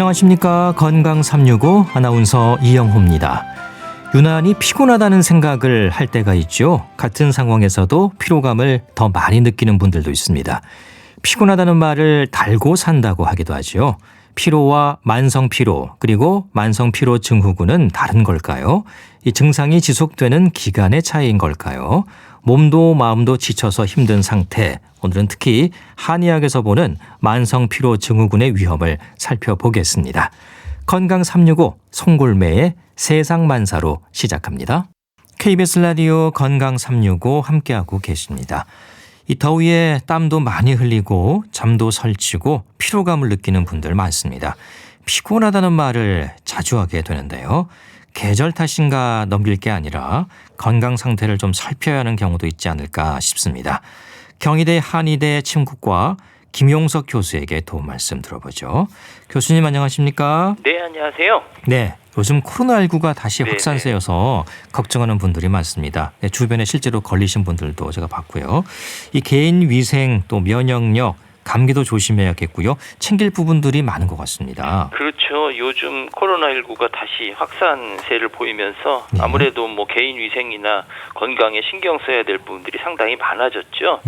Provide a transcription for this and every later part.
안녕하십니까. 건강 365 아나운서 이영호입니다. 유난히 피곤하다는 생각을 할 때가 있죠. 같은 상황에서도 피로감을 더 많이 느끼는 분들도 있습니다. 피곤하다는 말을 달고 산다고 하기도 하죠. 피로와 만성 피로 그리고 만성 피로 증후군은 다른 걸까요? 이 증상이 지속되는 기간의 차이인 걸까요? 몸도 마음도 지쳐서 힘든 상태. 오늘은 특히 한의학에서 보는 만성 피로 증후군의 위험을 살펴보겠습니다. 건강 365 송골매의 세상만사로 시작합니다. KBS 라디오 건강 365 함께하고 계십니다. 이 더위에 땀도 많이 흘리고 잠도 설치고 피로감을 느끼는 분들 많습니다. 피곤하다는 말을 자주 하게 되는데요. 계절 탓인가 넘길 게 아니라 건강 상태를 좀 살펴야 하는 경우도 있지 않을까 싶습니다. 경희대 한의대 침구과 김용석 교수에게 도움 말씀 들어보죠. 교수님 안녕하십니까? 네, 안녕하세요. 네, 요즘 코로나19가 다시 확산세여서 걱정하는 분들이 많습니다. 네, 주변에 실제로 걸리신 분들도 제가 봤고요. 이 개인 위생 또 면역력, 감기도 조심해야겠고요. 챙길 부분들이 많은 것 같습니다. 그렇죠. 요즘 코로나19가 다시 확산세를 보이면서 네. 아무래도 뭐 개인 위생이나 건강에 신경 써야 될 부분들이 상당히 많아졌죠.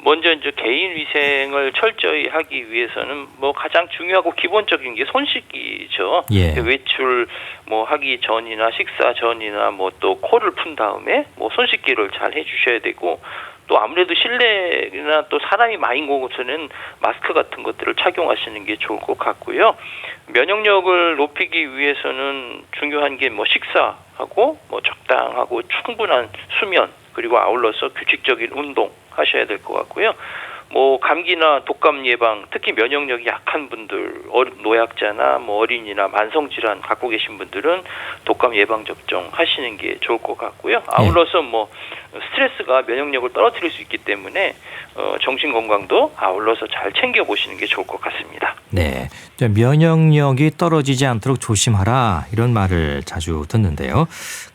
먼저 이제 개인 위생을 철저히 하기 위해서는 뭐 가장 중요하고 기본적인 게 손 씻기죠. 예. 외출 뭐 하기 전이나 식사 전이나 뭐 또 코를 푼 다음에 뭐 손 씻기를 잘 해주셔야 되고, 또 아무래도 실내나 또 사람이 많은 곳에는 마스크 같은 것들을 착용하시는 게 좋을 것 같고요. 면역력을 높이기 위해서는 중요한 게 뭐 식사하고 뭐 적당하고 충분한 수면, 그리고 아울러서 규칙적인 운동 하셔야 될 것 같고요. 뭐 감기나 독감 예방, 특히 면역력이 약한 분들, 노약자나 뭐 어린이나 만성 질환 갖고 계신 분들은 독감 예방 접종 하시는 게 좋을 것 같고요. 아울러서 뭐 스트레스가 면역력을 떨어뜨릴 수 있기 때문에 정신 건강도 아울러서 잘 챙겨 보시는 게 좋을 것 같습니다. 네, 면역력이 떨어지지 않도록 조심하라 이런 말을 자주 듣는데요.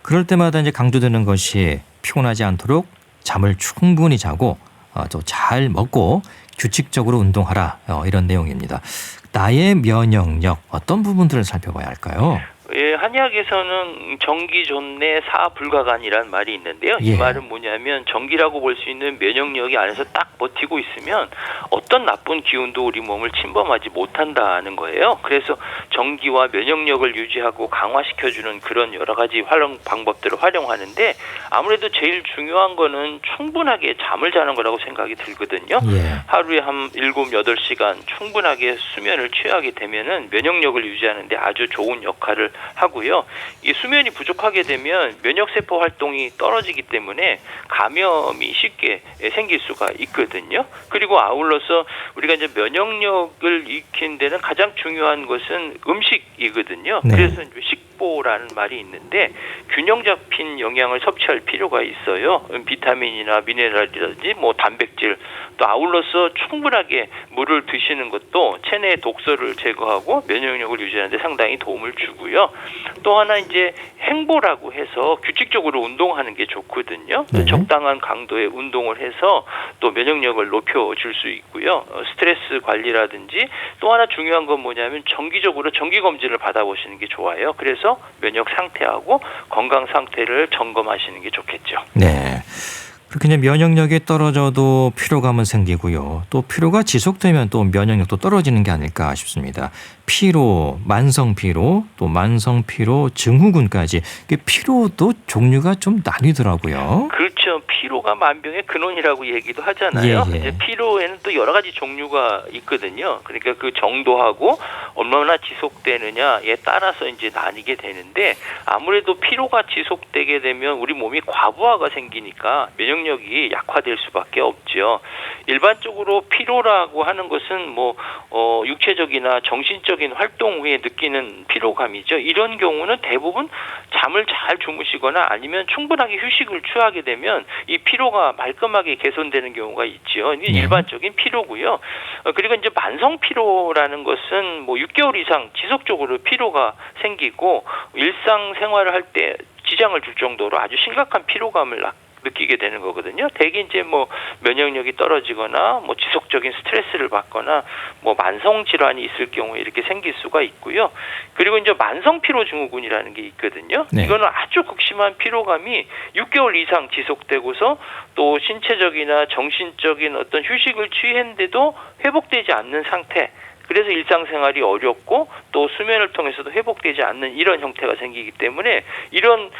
그럴 때마다 이제 강조되는 것이 피곤하지 않도록 잠을 충분히 자고 또 잘 먹고 규칙적으로 운동하라 이런 내용입니다. 나의 면역력 어떤 부분들을 살펴봐야 할까요? 예, 한의학에서는 정기존내 사불가간이라는 말이 있는데요. 이 말은 뭐냐면 정기라고 볼 수 있는 면역력이 안에서 딱 버티고 있으면 어떤 나쁜 기운도 우리 몸을 침범하지 못한다는 거예요. 그래서 정기와 면역력을 유지하고 강화시켜주는 그런 여러 가지 활용 방법들을 활용하는데, 아무래도 제일 중요한 거는 충분하게 잠을 자는 거라고 생각이 들거든요. 하루에 한 7, 8시간 충분하게 수면을 취하게 되면은 면역력을 유지하는 데 아주 좋은 역할을 하고요. 이 수면이 부족하게 되면 면역세포 활동이 떨어지기 때문에 감염이 쉽게 생길 수가 있거든요. 그리고 아울러서 우리가 이제 면역력을 익히는 데는 가장 중요한 것은 음식이거든요. 그래서 이제 식보라는 말이 있는데 균형 잡힌 영양을 섭취할 필요가 있어요. 비타민이나 미네랄이라든지 뭐 단백질, 또 아울러서 충분하게 물을 드시는 것도 체내의 독소를 제거하고 면역력을 유지하는 데 상당히 도움을 주고요. 또 하나 이제 행보라고 해서 규칙적으로 운동하는 게 좋거든요. 적당한 강도의 운동을 해서 또 면역력을 높여줄 수 있고요. 스트레스 관리라든지 또 하나 중요한 건 뭐냐면 정기적으로 정기검진을 받아보시는 게 좋아요. 그래서 면역 상태하고 건강 상태를 점검하시는 게 좋겠죠. 네. 그렇게 이제 면역력이 떨어져도 피로감은 생기고요. 또 피로가 지속되면 또 면역력도 떨어지는 게 아닐까 싶습니다. 피로, 만성 피로, 또 만성 피로 증후군까지 피로도 종류가 좀 나뉘더라고요. 그렇죠. 피로가 만병의 근원이라고 얘기도 하잖아요. 이제 피로에는 또 여러 가지 종류가 있거든요. 그러니까 그 정도하고 얼마나 지속되느냐에 따라서 이제 나뉘게 되는데, 아무래도 피로가 지속되게 되면 우리 몸이 과부하가 생기니까 면역력이 약화될 수밖에 없죠. 일반적으로 피로라고 하는 것은 뭐 육체적이나 정신적인 활동 후에 느끼는 피로감이죠. 이런 경우는 대부분 잠을 잘 주무시거나 아니면 충분하게 휴식을 취하게 되면 이 피로가 말끔하게 개선되는 경우가 있죠. 이게 일반적인 피로고요. 그리고 이제 만성 피로라는 것은 뭐 6개월 이상 지속적으로 피로가 생기고 일상 생활을 할 때 지장을 줄 정도로 아주 심각한 피로감을 느끼게 되는 거거든요. 대개 이제 뭐 면역력이 떨어지거나 뭐 지속적인 스트레스를 받거나 뭐 만성 질환이 있을 경우에 이렇게 생길 수가 있고요. 그리고 이제 만성 피로 증후군이라는 게 있거든요. 네. 이거는 아주 극심한 피로감이 6개월 이상 지속되고서 또 신체적이나 정신적인 어떤 휴식을 취했는데도 회복되지 않는 상태. 그래서 일상생활이 어렵고 또 수면을 통해서도 회복되지 않는 이런 형태가 생기기 때문에 이런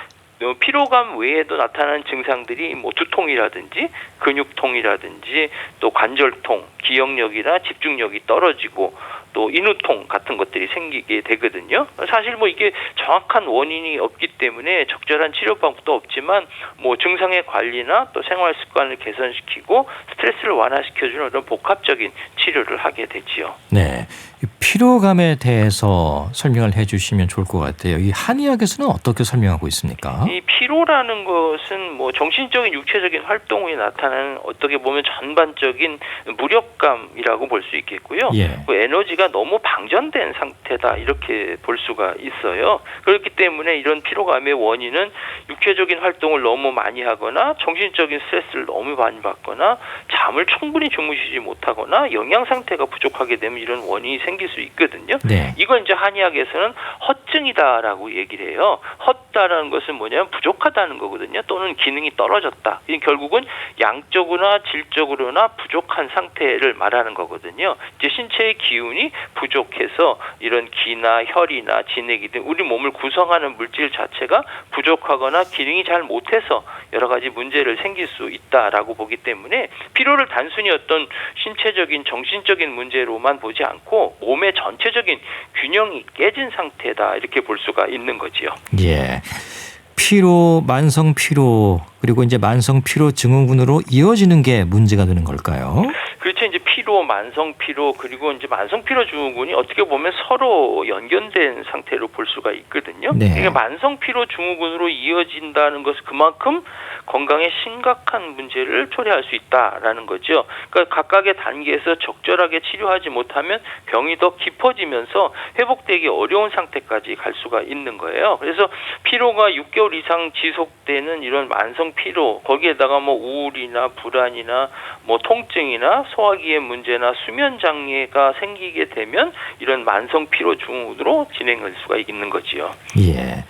피로감 외에도 나타나는 증상들이 뭐 두통이라든지 근육통이라든지 또 관절통, 기억력이나 집중력이 떨어지고 또 인후통 같은 것들이 생기게 되거든요. 사실 뭐 이게 정확한 원인이 없기 때문에 적절한 치료 방법도 없지만 뭐 증상의 관리나 또 생활 습관을 개선시키고 스트레스를 완화시켜주는 그런 복합적인 치료를 하게 되지요. 네. 이 피로감에 대해서 설명을 해 주시면 좋을 것 같아요. 이 한의학에서는 어떻게 설명하고 있습니까? 이 피로라는 것은 뭐 정신적인 육체적인 활동이 나타나는 어떻게 보면 전반적인 무력감이라고 볼 수 있겠고요. 예. 그 에너지가 너무 방전된 상태다 이렇게 볼 수가 있어요. 그렇기 때문에 이런 피로감의 원인은 육체적인 활동을 너무 많이 하거나 정신적인 스트레스를 너무 많이 받거나 잠을 충분히 주무시지 못하거나 영양 상태가 부족하게 되면 이런 원인이 생길 수 있거든요. 네. 이건 이제 한의학에서는 허증이다라고 얘기를 해요. 헛다라는 것은 뭐냐면 부족하다는 거거든요. 또는 기능이 떨어졌다. 결국은 양적으로나 질적으로나 부족한 상태를 말하는 거거든요. 이제 신체의 기운이 부족해서 이런 기나 혈이나 진액이 등 우리 몸을 구성하는 물질 자체가 부족하거나 기능이 잘 못해서 여러 가지 문제를 생길 수 있다라고 보기 때문에 피로를 단순히 어떤 신체적인 정신적인 문제로만 보지 않고 몸의 전체적인 균형이 깨진 상태다 이렇게 볼 수가 있는 거지요. 예. 피로, 만성 피로, 그리고 이제 만성 피로 증후군으로 이어지는 게 문제가 되는 걸까요? 그렇죠. 이제 피로, 만성 피로, 그리고 이제 만성 피로 증후군이 어떻게 보면 서로 연결된 상태로 볼 수가 있거든요. 네. 그러니까 만성 피로 증후군으로 이어진다는 것은 그만큼 건강에 심각한 문제를 초래할 수 있다라는 거죠. 그러니까 각각의 단계에서 적절하게 치료하지 못하면 병이 더 깊어지면서 회복되기 어려운 상태까지 갈 수가 있는 거예요. 그래서 피로가 6개월 이상 지속되는 이런 만성 피로, 거기에다가 뭐 우울이나 불안이나 뭐 통증이나 소화기의 문제나 수면 장애가 생기게 되면 이런 만성 피로 증후군으로 진행할 수가 있는 거지요. 예.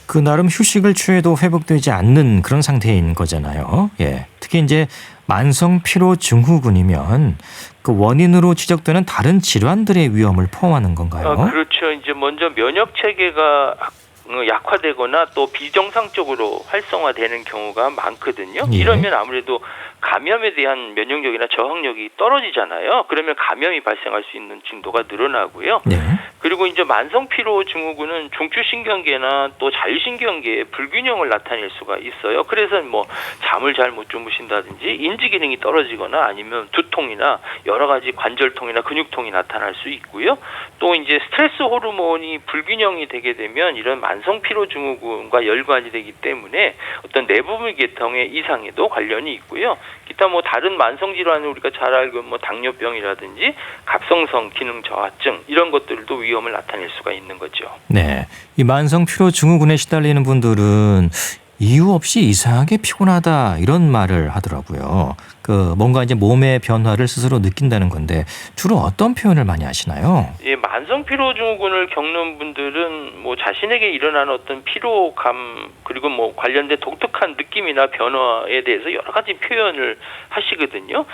그 나름 휴식을 취해도 회복되지 않는 그런 상태인 거잖아요. 예. 특히 이제 만성 피로 증후군이면 그 원인으로 지적되는 다른 질환들의 위험을 포함하는 건가요? 그렇죠. 이제 먼저 면역 체계가 약화되거나 또 비정상적으로 활성화되는 경우가 많거든요. 예. 이러면 아무래도 감염에 대한 면역력이나 저항력이 떨어지잖아요. 그러면 감염이 발생할 수 있는 징도가 늘어나고요. 네. 그리고 이제 만성 피로 증후군은 중추신경계나 또 자율신경계의 불균형을 나타낼 수가 있어요. 그래서 뭐 잠을 잘 못 주무신다든지 인지 기능이 떨어지거나 아니면 두통이나 여러 가지 관절통이나 근육통이 나타날 수 있고요. 또 이제 스트레스 호르몬이 불균형이 되게 되면 이런 만성 피로 증후군과 연관이 되기 때문에 어떤 내부물 계통의 이상에도 관련이 있고요. 기타 뭐 다른 만성 질환을 우리가 잘 알고 뭐 당뇨병이라든지 갑성성 기능 저하증 이런 것들도 위험을 나타낼 수가 있는 거죠. 네. 이 만성 피로 증후군에 시달리는 분들은 이유 없이 이상하게 피곤하다 이런 말을 하더라고요. 그 뭔가 이제 몸의 변화를 스스로 느낀다는 건데 주로 어떤 표현을 많이 하시나요? 예, 만성 피로 증후군을 겪는 분들은 뭐 자신에게 일어나는 어떤 피로감 그리고 뭐 관련된 독특한 느낌이나 변화에 대해서 여러 가지 표현을 하시거든요.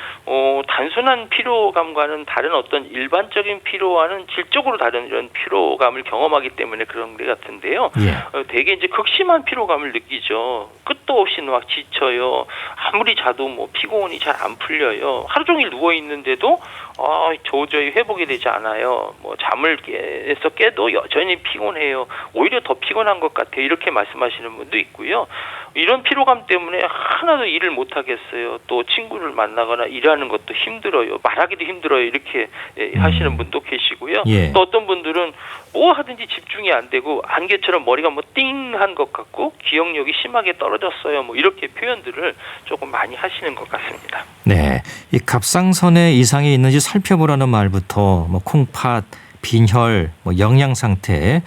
단순한 피로감과는 다른 어떤 일반적인 피로와는 질적으로 다른 이런 피로감을 경험하기 때문에 그런 것 같은데요. 예. 되게 이제 극심한 피로감을 느끼죠. 끝도 없이 막 지쳐요. 아무리 자도 뭐 피곤이 잘 안 풀려요. 하루 종일 누워 있는데도 도저히 회복이 되지 않아요. 뭐 잠을 깨도 여전히 피곤해요. 오히려 더 피곤한 것 같아요. 이렇게 말씀하시는 분도 있고요. 이런 피로감 때문에 하나도 일을 못 하겠어요. 또 친구를 만나거나 일하는 것도 힘들어요. 말하기도 힘들어요. 이렇게 하시는 분도 계시고요. 예. 또 어떤 분들은 뭐 하든지 집중이 안 되고 안개처럼 머리가 뭐 띵한 것 같고 기억력이 심하게 떨어졌어요. 뭐 이렇게 표현들을 조금 많이 하시는 것 같습니다. 네. 이 갑상선에 이상이 있는지 살펴보라는 말부터 뭐 콩팥, 빈혈, 뭐 영양 상태,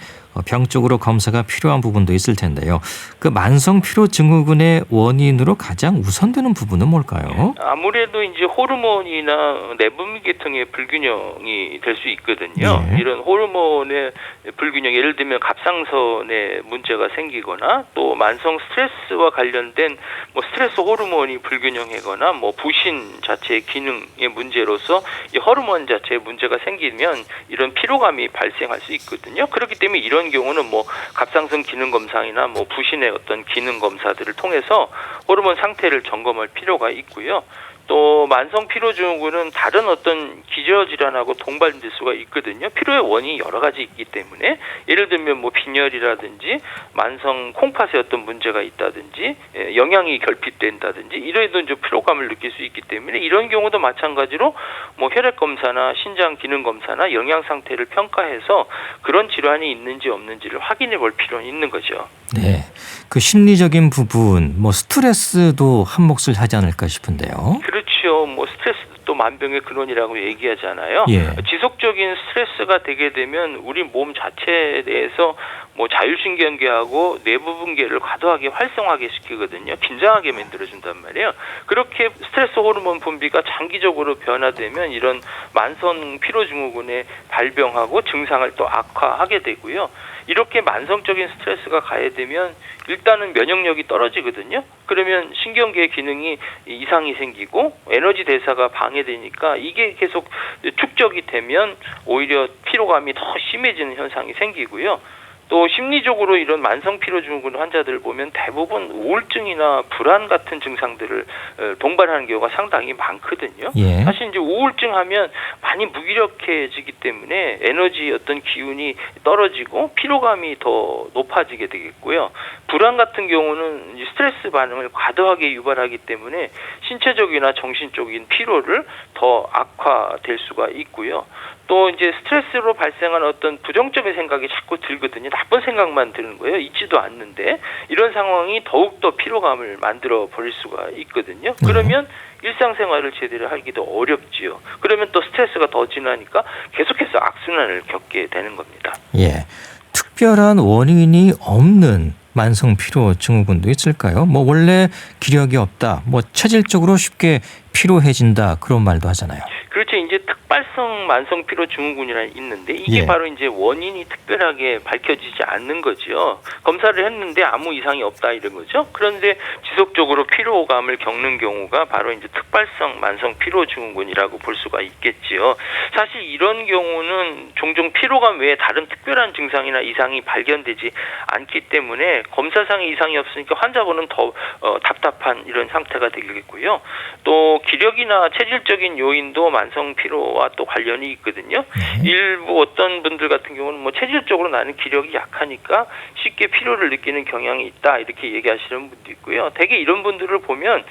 병적으로 검사가 필요한 부분도 있을 텐데요. 그 만성 피로 증후군의 원인으로 가장 우선되는 부분은 뭘까요? 아무래도 이제 호르몬이나 내분비계통의 불균형이 될 수 있거든요. 예. 이런 호르몬의 불균형, 예를 들면 갑상선에 문제가 생기거나 또 만성 스트레스와 관련된 뭐 스트레스 호르몬이 불균형이거나 뭐 부신 자체의 기능의 문제로서 이 호르몬 자체에 문제가 생기면 이런 피로감이 발생할 수 있거든요. 그렇기 때문에 이런 경우는 뭐 갑상선 기능 검사이나 뭐 부신의 어떤 기능 검사들을 통해서 호르몬 상태를 점검할 필요가 있고요. 또 만성 피로 증후군은 다른 어떤 기저질환하고 동반될 수가 있거든요. 피로의 원인이 여러 가지 있기 때문에 예를 들면 뭐 빈혈이라든지 만성 콩팥에 어떤 문제가 있다든지 영양이 결핍된다든지 이래도 이제 피로감을 느낄 수 있기 때문에 이런 경우도 마찬가지로 뭐 혈액 검사나 신장 기능 검사나 영양 상태를 평가해서 그런 질환이 있는지 없는지를 확인해 볼 필요는 있는 거죠. 네. 그 심리적인 부분, 뭐 스트레스도 한 몫을 하지 않을까 싶은데요. 그렇죠. 뭐 스트레스도 또 만병의 근원이라고 얘기하잖아요. 예. 지속적인 스트레스가 되게 되면 우리 몸 자체에 대해서 뭐 자율신경계하고 내부분계를 과도하게 활성화하게 시키거든요. 긴장하게 만들어준단 말이에요. 그렇게 스트레스 호르몬 분비가 장기적으로 변화되면 이런 만성 피로증후군의 발병하고 증상을 또 악화하게 되고요. 이렇게 만성적인 스트레스가 가해되면 일단은 면역력이 떨어지거든요. 그러면 신경계 기능이 이상이 생기고 에너지 대사가 방해되니까 이게 계속 축적이 되면 오히려 피로감이 더 심해지는 현상이 생기고요. 또 심리적으로 이런 만성 피로증후군 환자들을 보면 대부분 우울증이나 불안 같은 증상들을 동반하는 경우가 상당히 많거든요. 예. 사실 이제 우울증 하면 많이 무기력해지기 때문에 에너지 어떤 기운이 떨어지고 피로감이 더 높아지게 되겠고요. 불안 같은 경우는 이제 스트레스 반응을 과도하게 유발하기 때문에 신체적이나 정신적인 피로를 더 악화될 수가 있고요. 또 이제 스트레스로 발생한 어떤 부정적인 생각이 자꾸 들거든요. 나쁜 생각만 드는 거예요. 있지도 않는데 이런 상황이 더욱더 피로감을 만들어 버릴 수가 있거든요. 그러면 일상생활을 제대로 하기도 어렵지요. 그러면 또 스트레스가 더 진하니까 계속해서 악순환을 겪게 되는 겁니다. 예. 특별한 원인이 없는 만성 피로 증후군도 있을까요? 뭐 원래 기력이 없다, 뭐 체질적으로 쉽게 피로해진다 그런 말도 하잖아요. 그렇죠. 이제 특발성 만성 피로 증후군이라는 있는데 이게 예. 바로 이제 원인이 특별하게 밝혀지지 않는 거죠. 검사를 했는데 아무 이상이 없다 이런 거죠. 그런데 지속적으로 피로감을 겪는 경우가 바로 이제 특발성 만성 피로 증후군이라고 볼 수가 있겠지요. 사실 이런 경우는 종종 피로감 외에 다른 특별한 증상이나 이상이 발견되지 않기 때문에 검사상의 이상이 없으니까 환자분은 더 답답한 이런 상태가 되겠고요. 또 기력이나 체질적인 요인도 만성 피로와 또 관련이 있거든요. 일부 어떤 분들 같은 경우는 뭐 체질적으로 나는 기력이 약하니까 쉽게 피로를 느끼는 경향이 있다 이렇게 얘기하시는 분도 있고요. 대개 이런 분들을 보면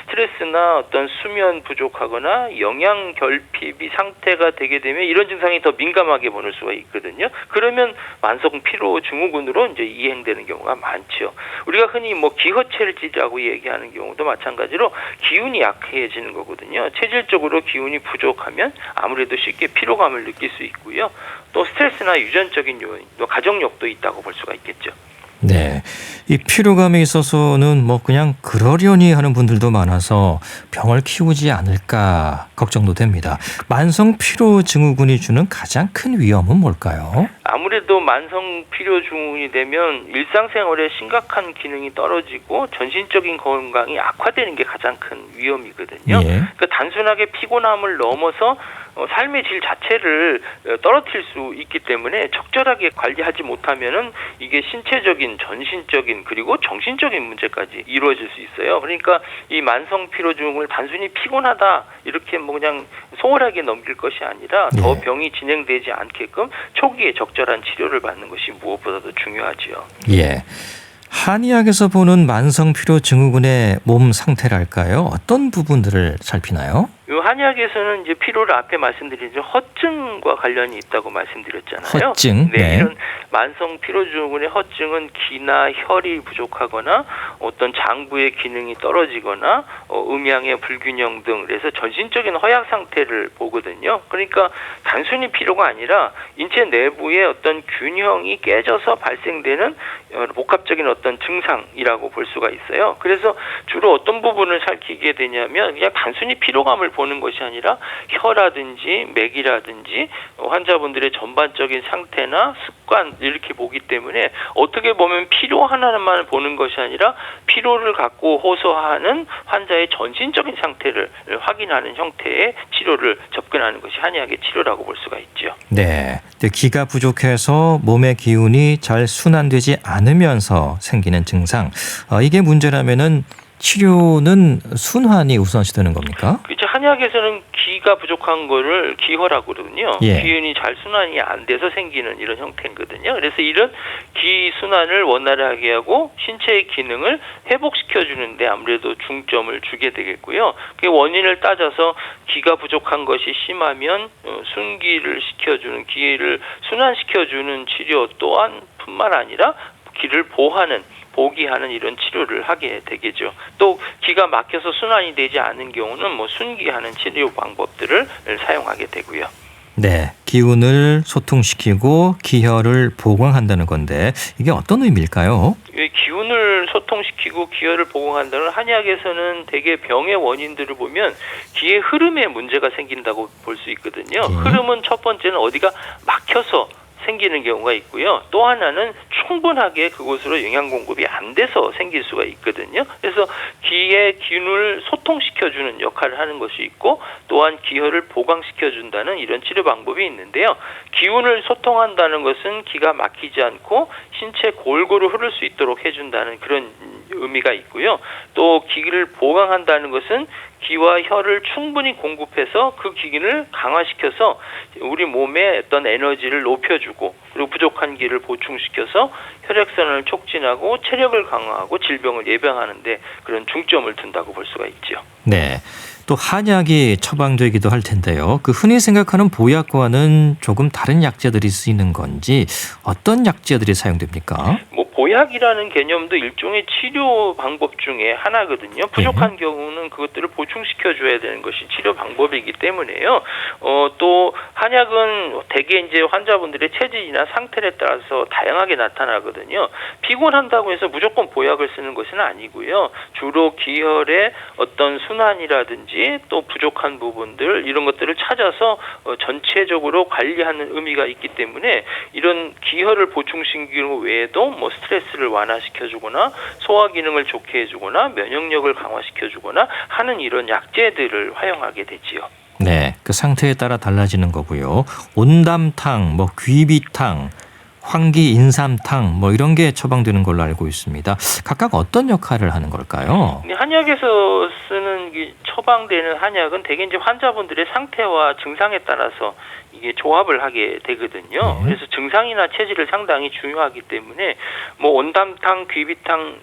스트레스나 어떤 수면 부족하거나 영양 결핍이 상태가 되게 되면 이런 증상이 더 민감하게 보는 수가 있거든요. 그러면 만성 피로 증후군으로 이제 이행되는 경우가 많죠. 우리가 흔히 뭐 기허체질이라고 얘기하는 경우도 마찬가지로 기운이 약해지는 거거든요. 체질적으로 기운이 부족하면 아무래도 쉽게 피로감을 느낄 수 있고요. 또 스트레스나 유전적인 요인, 또 가족력도 있다고 볼 수가 있겠죠. 네. 이 피로감에 있어서는 뭐 그냥 그러려니 하는 분들도 많아서 병을 키우지 않을까 걱정도 됩니다. 만성 피로 증후군이 주는 가장 큰 위험은 뭘까요? 아무래도 만성 피로 증후군이 되면 일상생활에 심각한 기능이 떨어지고 전신적인 건강이 악화되는 게 가장 큰 위험이거든요. 예. 그러니까 단순하게 피곤함을 넘어서 삶의 질 자체를 떨어뜨릴 수 있기 때문에 적절하게 관리하지 못하면은 이게 신체적인, 전신적인 그리고 정신적인 문제까지 이루어질 수 있어요. 그러니까 이 만성 피로 증후군을 단순히 피곤하다 이렇게 뭐 그냥 소홀하게 넘길 것이 아니라 더 병이 진행되지 않게끔 초기에 적절한 치료를 받는 것이 무엇보다도 중요하지요. 예. 한의학에서 보는 만성 피로 증후군의 몸 상태랄까요? 어떤 부분들을 살피나요? 이 한의학에서는 이제 피로를 앞에 말씀드린 허증과 관련이 있다고 말씀드렸잖아요. 허증. 네. 이런 만성 피로 증후군의 허증은 기나 혈이 부족하거나 어떤 장부의 기능이 떨어지거나 음양의 불균형 등 그래서 전신적인 허약 상태를 보거든요. 그러니까 단순히 피로가 아니라 인체 내부의 어떤 균형이 깨져서 발생되는 복합적인 어떤 증상이라고 볼 수가 있어요. 그래서 주로 어떤 부분을 살피게 되냐면 그냥 단순히 피로감을 보는 것이 아니라 혀라든지 맥이라든지 환자분들의 전반적인 상태나 습관 이렇게 보기 때문에 어떻게 보면 피로 하나만 보는 것이 아니라 피로를 갖고 호소하는 환자의 전신적인 상태를 확인하는 형태의 치료를 접근하는 것이 한의학의 치료라고 볼 수가 있죠. 네. 기가 부족해서 몸의 기운이 잘 순환되지 않으면서 생기는 증상. 이게 문제라면은 치료는 순환이 우선시되는 겁니까? 그렇죠. 한의학에서는 기가 부족한 거를 기허라고 그러거든요. 예. 기운이 잘 순환이 안 돼서 생기는 이런 형태거든요. 그래서 이런 기 순환을 원활하게 하고 신체의 기능을 회복시켜 주는데 아무래도 중점을 주게 되겠고요. 그 원인을 따져서 기가 부족한 것이 심하면 순기를 시켜주는 기를 순환시켜주는 치료 또한 뿐만 아니라 기를 보기하는 이런 치료를 하게 되겠죠. 또 기가 막혀서 순환이 되지 않은 경우는 순기하는 치료 방법들을 사용하게 되고요. 네, 기운을 소통시키고 기혈을 보강한다는 건데 이게 어떤 의미일까요? 기운을 소통시키고 기혈을 보강한다는 한의학에서는 대개 병의 원인들을 보면 기의 흐름에 문제가 생긴다고 볼 수 있거든요. 흐름은 첫 번째는 어디가 막혀서 생기는 경우가 있고요. 또 하나는 충분하게 그곳으로 영양 공급이 안 돼서 생길 수가 있거든요. 그래서 기의 기운을 소통시켜주는 역할을 하는 것이 있고 또한 기혈을 보강시켜준다는 이런 치료 방법이 있는데요. 기운을 소통한다는 것은 기가 막히지 않고 신체 골고루 흐를 수 있도록 해준다는 그런 의미가 있고요. 또 기를 보강한다는 것은 기와 혈을 충분히 공급해서 그 기능을 강화시켜서 우리 몸의 어떤 에너지를 높여주고 그리고 부족한 기를 보충시켜서 혈액순환을 촉진하고 체력을 강화하고 질병을 예방하는 데 그런 중점을 둔다고 볼 수가 있죠. 네. 또 한약이 처방되기도 할 텐데요. 그 흔히 생각하는 보약과는 조금 다른 약재들이 쓰이는 건지 어떤 약재들이 사용됩니까? 보약이라는 개념도 일종의 치료 방법 중에 하나거든요. 부족한 경우는 그것들을 보충시켜줘야 되는 것이 치료 방법이기 때문에요. 또 한약은 대개 이제 환자분들의 체질이나 상태에 따라서 다양하게 나타나거든요. 피곤한다고 해서 무조건 보약을 쓰는 것은 아니고요. 주로 기혈의 어떤 순환이라든지 또 부족한 부분들 이런 것들을 찾아서 전체적으로 관리하는 의미가 있기 때문에 이런 기혈을 보충시키는 외에도 스트레스를 완화시켜주거나 소화 기능을 좋게 해주거나 면역력을 강화시켜주거나 하는 이런 약재들을 활용하게 되지요. 네, 그 상태에 따라 달라지는 거고요. 온담탕, 귀비탕, 황기인삼탕 이런 게 처방되는 걸로 알고 있습니다. 각각 어떤 역할을 하는 걸까요? 한약에서 쓰는 처방되는 한약은 대개 이제 환자분들의 상태와 증상에 따라서 이게 조합을 하게 되거든요. 그래서 증상이나 체질을 상당히 중요하기 때문에 온담탕, 귀비탕,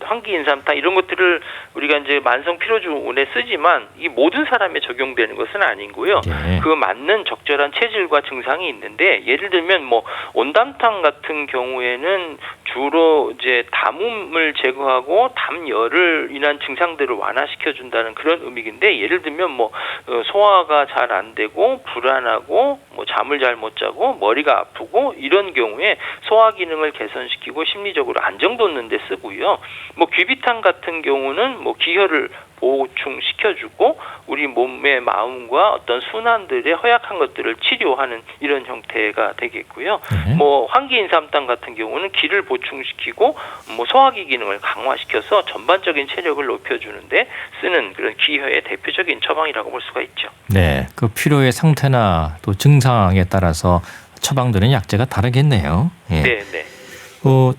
황기인삼탕 이런 것들을 우리가 이제 만성 피로증에 쓰지만 이 모든 사람에 적용되는 것은 아니고요. 그 맞는 적절한 체질과 증상이 있는데 예를 들면 온담탕 같은 경우에는 주로 이제 담음을 제거하고 담열을 인한 증상들을 완화시켜 준다는 그런 의미인데 예를 들면 소화가 잘 안 되고 불안하고 잠을 잘 못 자고 머리가 아프고 이런 경우에 소화 기능을 개선시키고 심리적으로 안정돋는 데 쓰고요. 귀비탕 같은 경우는 기혈을 보충시켜주고 우리 몸의 마음과 어떤 순환들의 허약한 것들을 치료하는 이런 형태가 되겠고요. 황기인삼탕 같은 경우는 기를 보충시키고 소화기 기능을 강화시켜서 전반적인 체력을 높여주는데 쓰는 그런 기혈의 대표적인 처방이라고 볼 수가 있죠. 네, 그 피로의 상태나 또 증상에 따라서 처방되는 약재가 다르겠네요. 예. 네, 네.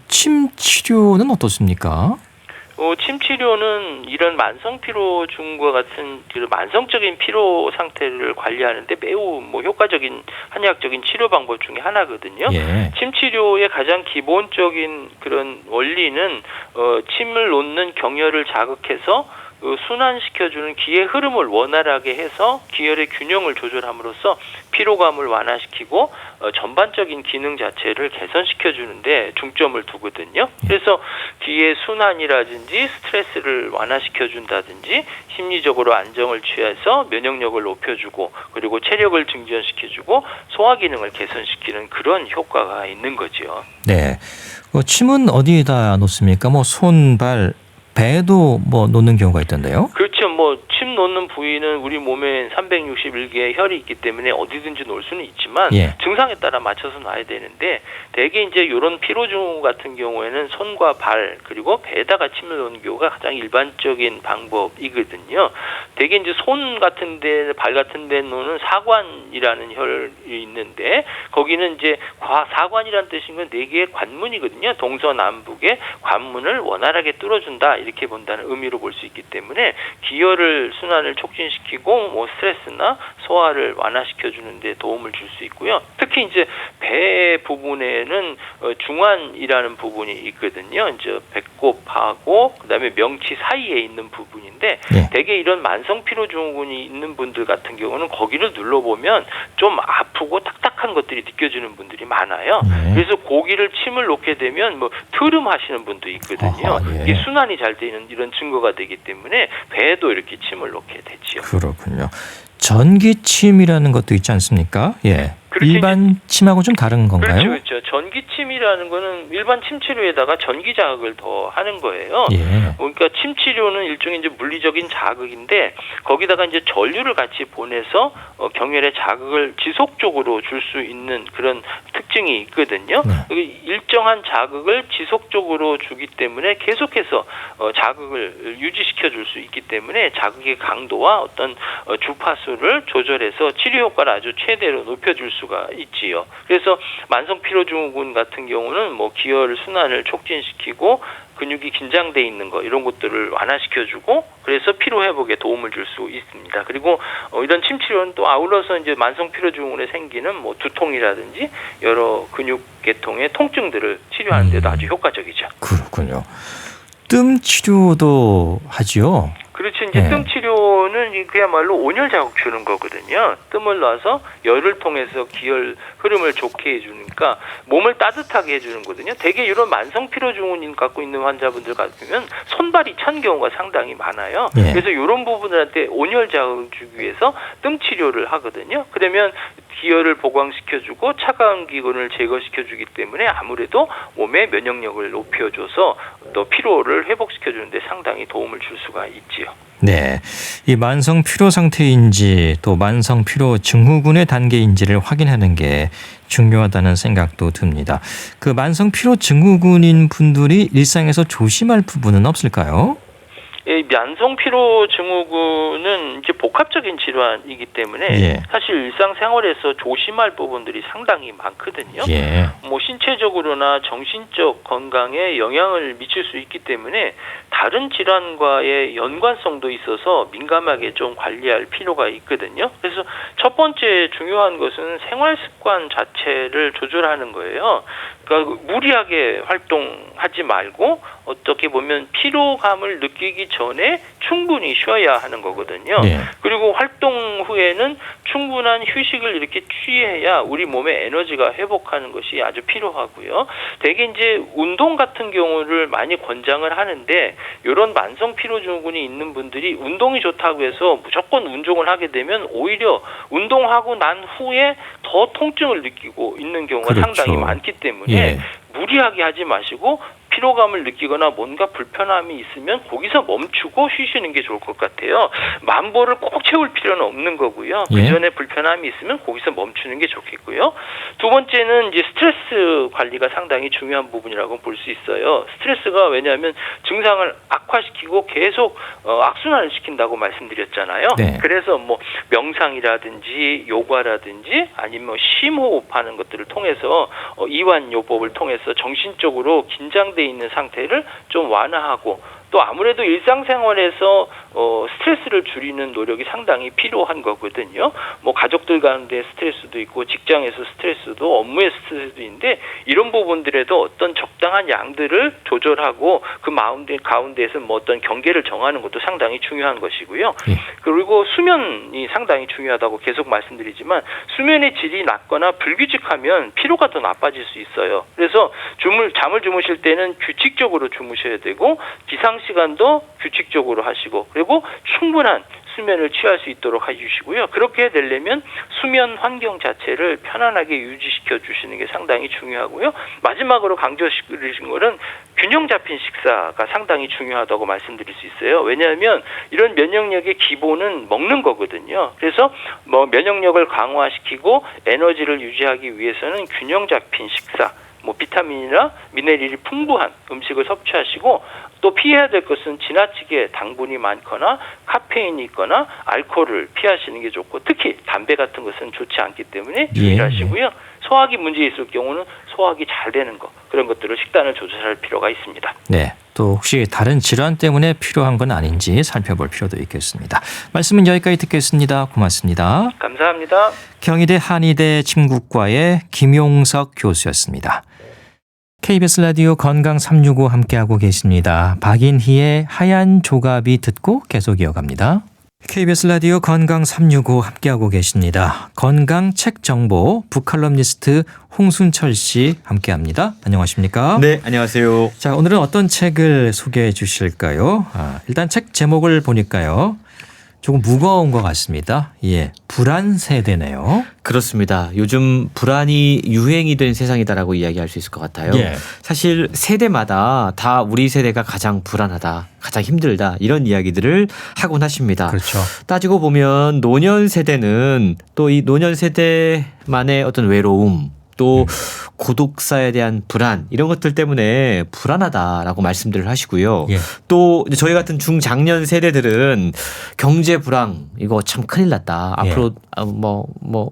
침 치료는 어떻습니까? 침 치료는 이런 만성 피로증과 같은 만성적인 피로 상태를 관리하는데 매우 효과적인 한의학적인 치료 방법 중에 하나거든요. 침 치료의 가장 기본적인 그런 원리는 침을 놓는 경혈을 자극해서 순환시켜주는 기의 흐름을 원활하게 해서 기혈의 균형을 조절함으로써 피로감을 완화시키고 전반적인 기능 자체를 개선시켜주는데 중점을 두거든요. 그래서 기의 순환이라든지 스트레스를 완화시켜준다든지 심리적으로 안정을 취해서 면역력을 높여주고 그리고 체력을 증진시켜주고 소화 기능을 개선시키는 그런 효과가 있는 거죠. 네. 침은 어디에다 놓습니까? 뭐 손, 발, 배에도 뭐 놓는 경우가 있던데요. 그렇죠. 침 놓는 부위는 우리 몸에 361개의 혈이 있기 때문에 어디든지 놓을 수는 있지만 예. 증상에 따라 맞춰서 놔야 되는데 대개 이제 이런 피로 증후 같은 경우에는 손과 발 그리고 배에다가 침을 놓는 경우가 가장 일반적인 방법이거든요. 대개 이제 손 같은데 발 같은데 놓는 사관이라는 혈이 있는데 거기는 이제 사관이라는 뜻인 건 네 개의 관문이거든요. 동서남북의 관문을 원활하게 뚫어준다 이렇게 본다는 의미로 볼 수 있기 때문에 기혈을 순환을 촉진시키고 뭐 스트레스나 소화를 완화시켜주는 데 도움을 줄 수 있고요. 특히 이제 배 부분에는 중환이라는 부분이 있거든요. 이제 배꼽하고 그다음에 명치 사이에 있는 부분인데 네. 대개 이런 만성 피로 증후군이 있는 분들 같은 경우는 거기를 눌러보면 좀 아프고 딱딱한 것들이 느껴지는 분들이 많아요. 그래서 고기를 침을 놓게 되면 뭐 트름하시는 분도 있거든요. 예. 이게 순환이 잘 되는 이런 증거가 되기 때문에 배에도 이렇게 침을 놓게 되지요. 그렇군요. 전기침이라는 것도 있지 않습니까? 예. 그렇죠. 일반 침하고 좀 다른 건가요? 그렇죠. 전기침이라는 거는 일반 침 치료에다가 전기 자극을 더 하는 거예요. 예. 그러니까 침 치료는 일종의 이제 물리적인 자극인데 거기다가 이제 전류를 같이 보내서 경혈의 자극을 지속적으로 줄 수 있는 그런 특징이 있거든요. 네. 일정한 자극을 지속적으로 주기 때문에 계속해서 자극을 유지시켜 줄 수 있기 때문에 자극의 강도와 어떤 주파수를 조절해서 치료 효과를 아주 최대로 높여줄 수가 있지요. 그래서 만성 피로 증후군 같은 경우는 뭐 기혈 순환을 촉진시키고 근육이 긴장돼 있는 거 이런 것들을 완화시켜주고 그래서 피로 회복에 도움을 줄 수 있습니다. 그리고 이런 침 치료는 또 아울러서 이제 만성 피로 증후군에 생기는 뭐 두통이라든지 여러 근육 계통의 통증들을 치료하는 데도 아주 효과적이죠. 그렇군요. 뜸 치료도 하지요. 그렇죠. 이제 뜸 치료는 그야말로 온열 자극 주는 거거든요. 뜸을 놔서 열을 통해서 기혈 흐름을 좋게 해주니까 몸을 따뜻하게 해주는 거거든요. 대개 이런 만성 피로 증후군 갖고 있는 환자분들 같으면 손발이 찬 경우가 상당히 많아요. 예. 그래서 이런 부분들한테 온열 자극을 주기 위해서 뜸 치료를 하거든요. 그러면 기혈을 보강시켜주고 차가운 기운을 제거시켜주기 때문에 아무래도 몸의 면역력을 높여줘서 또 피로를 회복시켜주는데 상당히 도움을 줄 수가 있지요. 네, 이 만성 피로 상태인지 또 만성 피로 증후군의 단계인지를 확인하는 게 중요하다는 생각도 듭니다. 그 만성 피로 증후군인 분들이 일상에서 조심할 부분은 없을까요? 이 만성 피로 증후군은 이제 복합적인 질환이기 때문에 예. 사실 일상생활에서 조심할 부분들이 상당히 많거든요. 예. 뭐 신체적으로나 정신적 건강에 영향을 미칠 수 있기 때문에 다른 질환과의 연관성도 있어서 민감하게 좀 관리할 필요가 있거든요. 그래서 첫 번째 중요한 것은 생활 습관 자체를 조절하는 거예요. 그러니까 무리하게 활동하지 말고 어떻게 보면 피로감을 느끼기 전에 충분히 쉬어야 하는 거거든요. 네. 그리고 활동 후에는 충분한 휴식을 이렇게 취해야 우리 몸의 에너지가 회복하는 것이 아주 필요하고요. 대개 이제 운동 같은 경우를 많이 권장을 하는데 이런 만성 피로 증후군이 있는 분들이 운동이 좋다고 해서 무조건 운동을 하게 되면 오히려 운동하고 난 후에 더 통증을 느끼고 있는 경우가 그렇죠. 상당히 많기 때문에 예. 무리하게 하지 마시고 피로감을 느끼거나 뭔가 불편함이 있으면 거기서 멈추고 쉬시는 게 좋을 것 같아요. 만보를 꼭 채울 필요는 없는 거고요. 예. 그 전에 불편함이 있으면 거기서 멈추는 게 좋겠고요. 두 번째는 이제 스트레스 관리가 상당히 중요한 부분이라고 볼 수 있어요. 스트레스가 왜냐하면 증상을 악화시키고 계속 악순환을 시킨다고 말씀드렸잖아요. 네. 그래서 뭐 명상이라든지 요가라든지 아니면 뭐 심호흡하는 것들을 통해서 이완요법을 통해서 정신적으로 긴장돼 있는 상태를 좀 완화하고 또 아무래도 일상생활에서 스트레스를 줄이는 노력이 상당히 필요한 거거든요. 뭐 가족들 가운데 스트레스도 있고 직장에서 스트레스도 업무의 스트레스도 있는데 이런 부분들에도 어떤 적당한 양들을 조절하고 그 가운데에서 뭐 어떤 경계를 정하는 것도 상당히 중요한 것이고요. 그리고 수면이 상당히 중요하다고 계속 말씀드리지만 수면의 질이 낮거나 불규칙하면 피로가 더 나빠질 수 있어요. 그래서 잠을 주무실 때는 규칙적으로 주무셔야 되고 기상 시간도 규칙적으로 하시고 그리고 충분한 수면을 취할 수 있도록 해주시고요. 그렇게 되려면 수면 환경 자체를 편안하게 유지시켜 주시는 게 상당히 중요하고요. 마지막으로 강조드리신 거는 균형 잡힌 식사가 상당히 중요하다고 말씀드릴 수 있어요. 왜냐하면 이런 면역력의 기본은 먹는 거거든요. 그래서 뭐 면역력을 강화시키고 에너지를 유지하기 위해서는 균형 잡힌 식사, 뭐 비타민이나 미네랄이 풍부한 음식을 섭취하시고 또 피해야 될 것은 지나치게 당분이 많거나 카페인이 있거나 알코올을 피하시는 게 좋고 특히 담배 같은 것은 좋지 않기 때문에 주의하시고요. 소화기 문제 있을 경우는 소화기 잘 되는 거 그런 것들을 식단을 조절할 필요가 있습니다. 네. 또 혹시 다른 질환 때문에 필요한 건 아닌지 살펴볼 필요도 있겠습니다. 말씀은 여기까지 듣겠습니다. 고맙습니다. 감사합니다. 경희대 한의대 침구과의 김용석 교수였습니다. KBS 라디오 건강 365 함께하고 계십니다. 박인희의 하얀 조갑이 듣고 계속 이어갑니다. KBS 라디오 건강 365 함께하고 계십니다. 건강 책 정보 북칼럼니스트 홍순철 씨 함께합니다. 안녕하십니까? 네, 안녕하세요. 자, 오늘은 어떤 책을 소개해 주실까요? 일단 책 제목을 보니까요. 조금 무거운 것 같습니다. 예, 불안 세대네요. 그렇습니다. 요즘 불안이 유행이 된 세상이다라고 이야기할 수 있을 것 같아요. 예. 사실 세대마다 다 우리 세대가 가장 불안하다, 가장 힘들다 이런 이야기들을 하곤 하십니다. 그렇죠. 따지고 보면 노년 세대는 또 이 노년 세대만의 어떤 외로움 또 고독사에 대한 불안 이런 것들 때문에 불안하다라고 말씀들을 하시고요. 예. 또 저희 같은 중장년 세대들은 경제 불황 이거 참 큰일 났다. 앞으로 뭐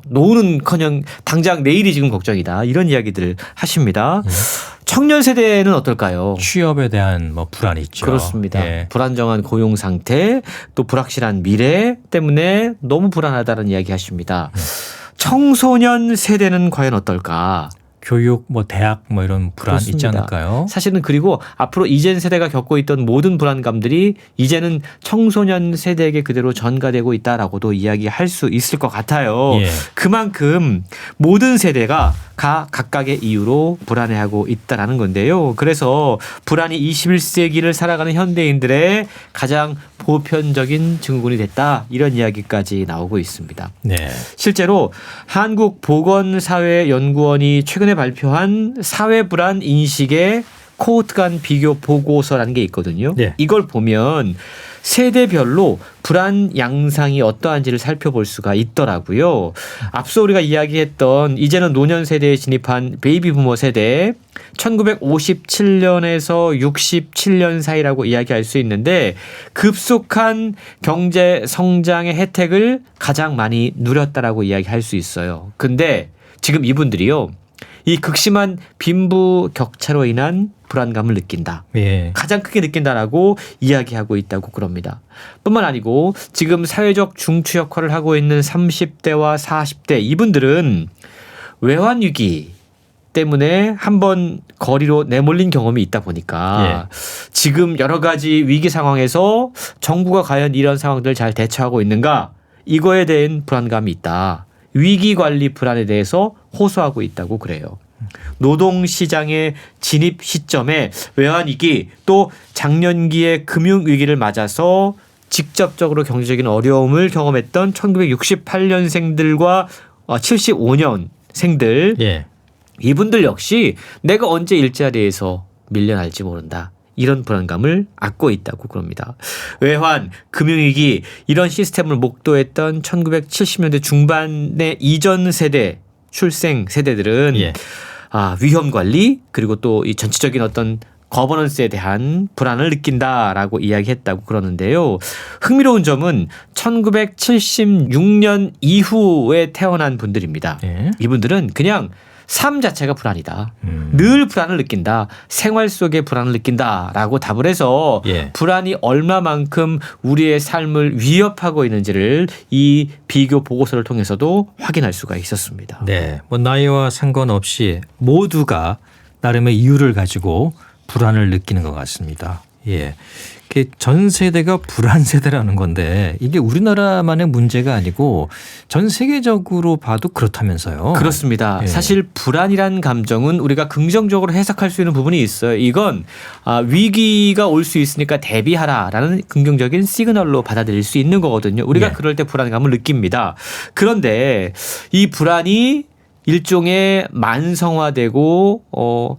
노후는커녕 당장 내일이 지금 걱정이다. 이런 이야기들을 하십니다. 청년 세대는 어떨까요? 취업에 대한 뭐 불안이 있죠. 그렇습니다. 예. 불안정한 고용 상태 또 불확실한 미래 때문에 너무 불안하다는 이야기 하십니다. 청소년 세대는 과연 어떨까? 교육, 뭐 대학, 뭐 이런 불안 그렇습니다. 있지 않을까요? 사실은 그리고 앞으로 이젠 세대가 겪고 있던 모든 불안감들이 이제는 청소년 세대에게 그대로 전가되고 있다라고도 이야기할 수 있을 것 같아요. 예. 그만큼 모든 세대가 각각의 이유로 불안해하고 있다라는 건데요. 그래서 불안이 21세기를 살아가는 현대인들의 가장 보편적인 증후군이 됐다. 이런 이야기까지 나오고 있습니다. 네. 실제로 한국보건사회연구원이 최근에 발표한 사회불안 인식의 코호트 간 비교 보고서라는 게 있거든요. 네. 이걸 보면 세대별로 불안 양상이 어떠한지를 살펴볼 수가 있더라고요. 앞서 우리가 이야기했던 이제는 노년 세대에 진입한 베이비 부머 세대 1957년에서 67년 사이라고 이야기할 수 있는데 급속한 경제 성장의 혜택을 가장 많이 누렸다라고 이야기할 수 있어요. 근데 지금 이분들이요. 이 극심한 빈부 격차로 인한 불안감을 느낀다. 예. 가장 크게 느낀다라고 이야기하고 있다고 그럽니다. 뿐만 아니고 지금 사회적 중추 역할을 하고 있는 30대와 40대 이분들은 외환위기 때문에 한번 거리로 내몰린 경험이 있다 보니까 지금 여러 가지 위기 상황에서 정부가 과연 이런 상황들을 잘 대처하고 있는가 이거에 대한 불안감이 있다. 위기관리 불안에 대해서 호소하고 있다고 그래요. 노동시장의 진입 시점에 외환위기 또 작년기의 금융위기를 맞아서 직접적으로 경제적인 어려움을 경험했던 1968년생들과 75년생들 예. 이분들 역시 내가 언제 일자리에서 밀려날지 모른다. 이런 불안감을 안고 있다고 그럽니다. 외환, 금융위기 이런 시스템을 목도했던 1970년대 중반의 이전 세대, 출생 세대들은 위험 관리 그리고 또 이 전체적인 어떤 거버넌스에 대한 불안을 느낀다라고 이야기했다고 그러는데요. 흥미로운 점은 1976년 이후에 태어난 분들입니다. 이분들은 그냥 삶 자체가 불안이다. 늘 불안을 느낀다. 생활 속에 불안을 느낀다라고 답을 해서 예. 불안이 얼마만큼 우리의 삶을 위협하고 있는지를 이 비교 보고서를 통해서도 확인할 수가 있었습니다. 네, 뭐 나이와 상관없이 모두가 나름의 이유를 가지고 불안을 느끼는 것 같습니다. 예. 전 세대가 불안 세대라는 건데 이게 우리나라만의 문제가 아니고 전 세계적으로 봐도 그렇다면서요. 그렇습니다. 예. 사실 불안이란 감정은 우리가 긍정적으로 해석할 수 있는 부분이 있어요. 이건 위기가 올 수 있으니까 대비하라라는 긍정적인 시그널로 받아들일 수 있는 거거든요. 우리가 예. 그럴 때 불안감을 느낍니다. 그런데 이 불안이 일종의 만성화되고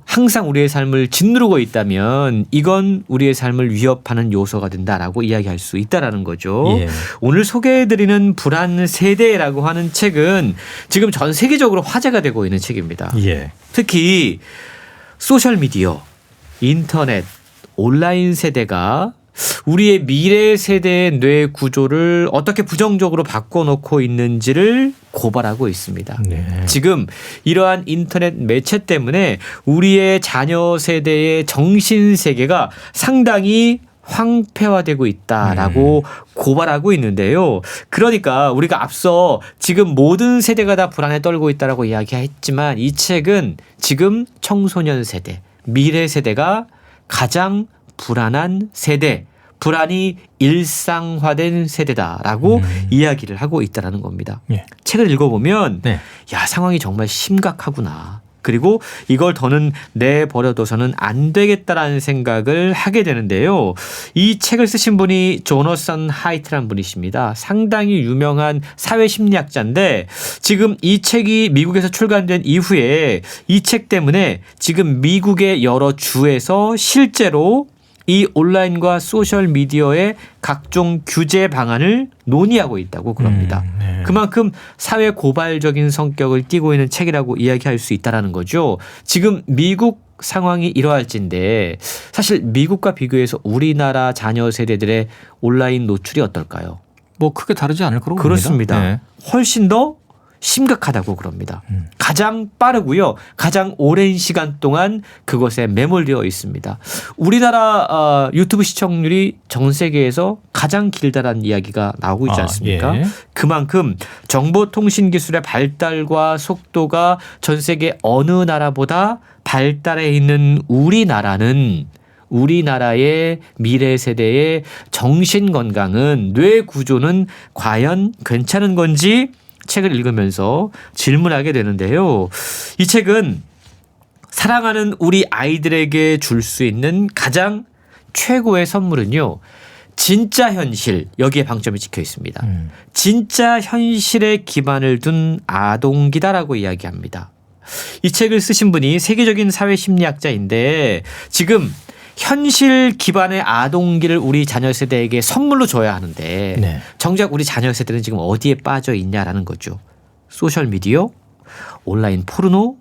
항상 우리의 삶을 짓누르고 있다면 이건 우리의 삶을 위협하는 요소가 된다라고 이야기할 수 있다라는 거죠. 예. 오늘 소개해드리는 불안 세대라고 하는 책은 지금 전 세계적으로 화제가 되고 있는 책입니다. 예. 특히 소셜미디어, 인터넷, 온라인 세대가 우리의 미래 세대의 뇌 구조를 어떻게 부정적으로 바꿔놓고 있는지를 고발하고 있습니다. 네. 지금 이러한 인터넷 매체 때문에 우리의 자녀 세대의 정신 세계가 상당히 황폐화되고 있다라고 고발하고 있는데요. 그러니까 우리가 앞서 지금 모든 세대가 다 불안에 떨고 있다라고 이야기했지만 이 책은 지금 청소년 세대, 미래 세대가 가장 불안한 세대, 불안이 일상화된 세대다라고 이야기를 하고 있다라는 겁니다. 예. 책을 읽어보면 네. 야, 상황이 정말 심각하구나. 그리고 이걸 더는 내버려둬서는 안 되겠다라는 생각을 하게 되는데요. 이 책을 쓰신 분이 조너선 하이트란 분이십니다. 상당히 유명한 사회심리학자인데 지금 이 책이 미국에서 출간된 이후에 이 책 때문에 지금 미국의 여러 주에서 실제로 이 온라인과 소셜미디어의 각종 규제 방안을 논의하고 있다고 그럽니다. 네. 그만큼 사회 고발적인 성격을 띠고 있는 책이라고 이야기할 수 있다는 거죠. 지금 미국 상황이 이러할진데 사실 미국과 비교해서 우리나라 자녀 세대들의 온라인 노출이 어떨까요? 뭐 크게 다르지 않을 거라고 그렇습니다. 봅니다. 네. 훨씬 더 심각하다고 그럽니다. 가장 빠르고요. 가장 오랜 시간 동안 그것에 매몰되어 있습니다. 우리나라 유튜브 시청률이 전 세계에서 가장 길다라는 이야기가 나오고 있지 않습니까? 예. 그만큼 정보통신기술의 발달과 속도가 전 세계 어느 나라보다 발달해 있는 우리나라는 우리나라의 미래 세대의 정신 건강은 뇌 구조는 과연 괜찮은 건지 책을 읽으면서 질문하게 되는데요. 이 책은 사랑하는 우리 아이들에게 줄 수 있는 가장 최고의 선물은요. 진짜 현실, 여기에 방점이 찍혀 있습니다. 진짜 현실에 기반을 둔 아동기다라고 이야기합니다. 이 책을 쓰신 분이 세계적인 사회심리학자인데 지금 현실 기반의 아동기를 우리 자녀 세대에게 선물로 줘야 하는데 네. 정작 우리 자녀 세대는 지금 어디에 빠져 있냐라는 거죠. 소셜미디어, 온라인 포르노,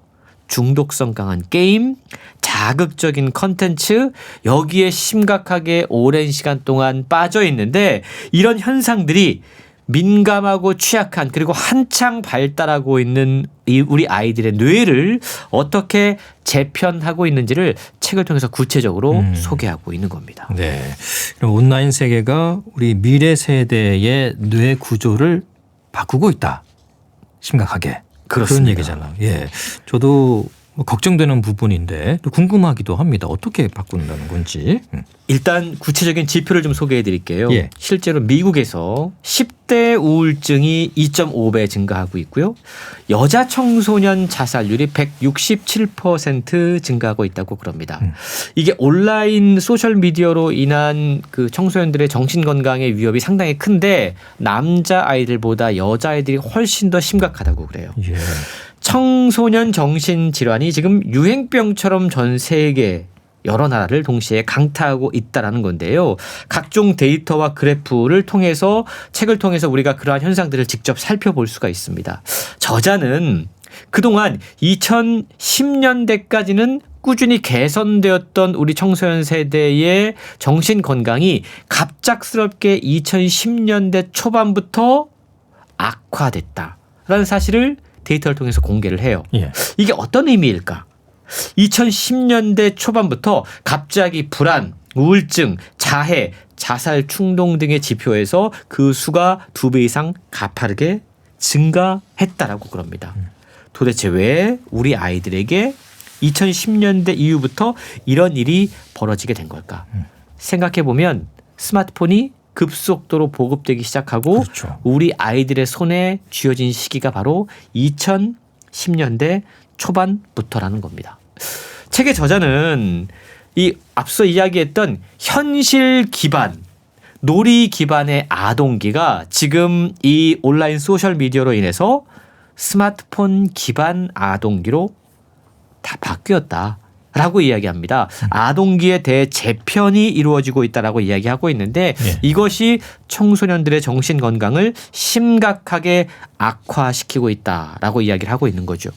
중독성 강한 게임, 자극적인 컨텐츠, 여기에 심각하게 오랜 시간 동안 빠져 있는데 이런 현상들이 민감하고 취약한 그리고 한창 발달하고 있는 우리 아이들의 뇌를 어떻게 재편하고 있는지를 책을 통해서 구체적으로 소개하고 있는 겁니다. 네. 그럼 온라인 세계가 우리 미래 세대의 뇌 구조를 바꾸고 있다. 심각하게. 그렇습니다. 그런 얘기잖아요. 예. 저도 걱정되는 부분인데 또 궁금하기도 합니다. 어떻게 바꾼다는 건지. 일단 구체적인 지표를 좀 소개해 드릴게요. 예. 실제로 미국에서 10대 우울증이 2.5배 증가하고 있고요. 여자 청소년 자살률이 167% 증가하고 있다고 그럽니다. 이게 온라인 소셜미디어로 인한 그 청소년들의 정신건강의 위협이 상당히 큰데 남자 아이들보다 여자 아이들이 훨씬 더 심각하다고 그래요. 예. 청소년 정신질환이 지금 유행병처럼 전 세계 여러 나라를 동시에 강타하고 있다라는 건데요. 각종 데이터와 그래프를 통해서 책을 통해서 우리가 그러한 현상들을 직접 살펴볼 수가 있습니다. 저자는 그동안 2010년대까지는 꾸준히 개선되었던 우리 청소년 세대의 정신 건강이 갑작스럽게 2010년대 초반부터 악화됐다라는 사실을 데이터를 통해서 공개를 해요. 예. 이게 어떤 의미일까? 2010년대 초반부터 갑자기 불안, 우울증, 자해, 자살 충동 등의 지표에서 그 수가 2배 이상 가파르게 증가했다라고 그럽니다. 도대체 왜 우리 아이들에게 2010년대 이후부터 이런 일이 벌어지게 된 걸까? 생각해 보면 스마트폰이 급속도로 보급되기 시작하고 그렇죠. 우리 아이들의 손에 쥐어진 시기가 바로 2010년대 초반부터라는 겁니다. 책의 저자는 이 앞서 이야기했던 현실 기반, 놀이 기반의 아동기가 지금 이 온라인 소셜 미디어로 인해서 스마트폰 기반 아동기로 다 바뀌었다라고 이야기합니다. 아동기에 대해 재편이 이루어지고 있다라고 이야기하고 있는데 예. 이것이 청소년들의 정신 건강을 심각하게 악화시키고 있다라고 이야기를 하고 있는 거죠.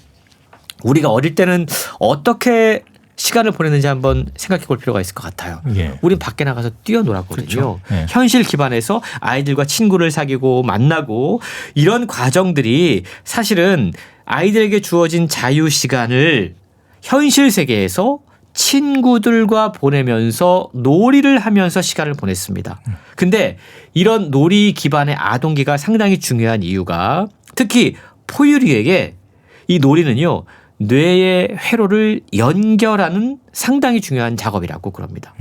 우리가 어릴 때는 어떻게 시간을 보냈는지 한번 생각해 볼 필요가 있을 것 같아요. 예. 우린 밖에 나가서 뛰어놀았거든요. 그렇죠. 예. 현실 기반에서 아이들과 친구를 사귀고 만나고 이런 과정들이 사실은 아이들에게 주어진 자유 시간을 현실 세계에서 친구들과 보내면서 놀이를 하면서 시간을 보냈습니다. 근데 이런 놀이 기반의 아동기가 상당히 중요한 이유가 특히 포유류에게 이 놀이는요. 뇌의 회로를 연결하는 상당히 중요한 작업이라고 그럽니다.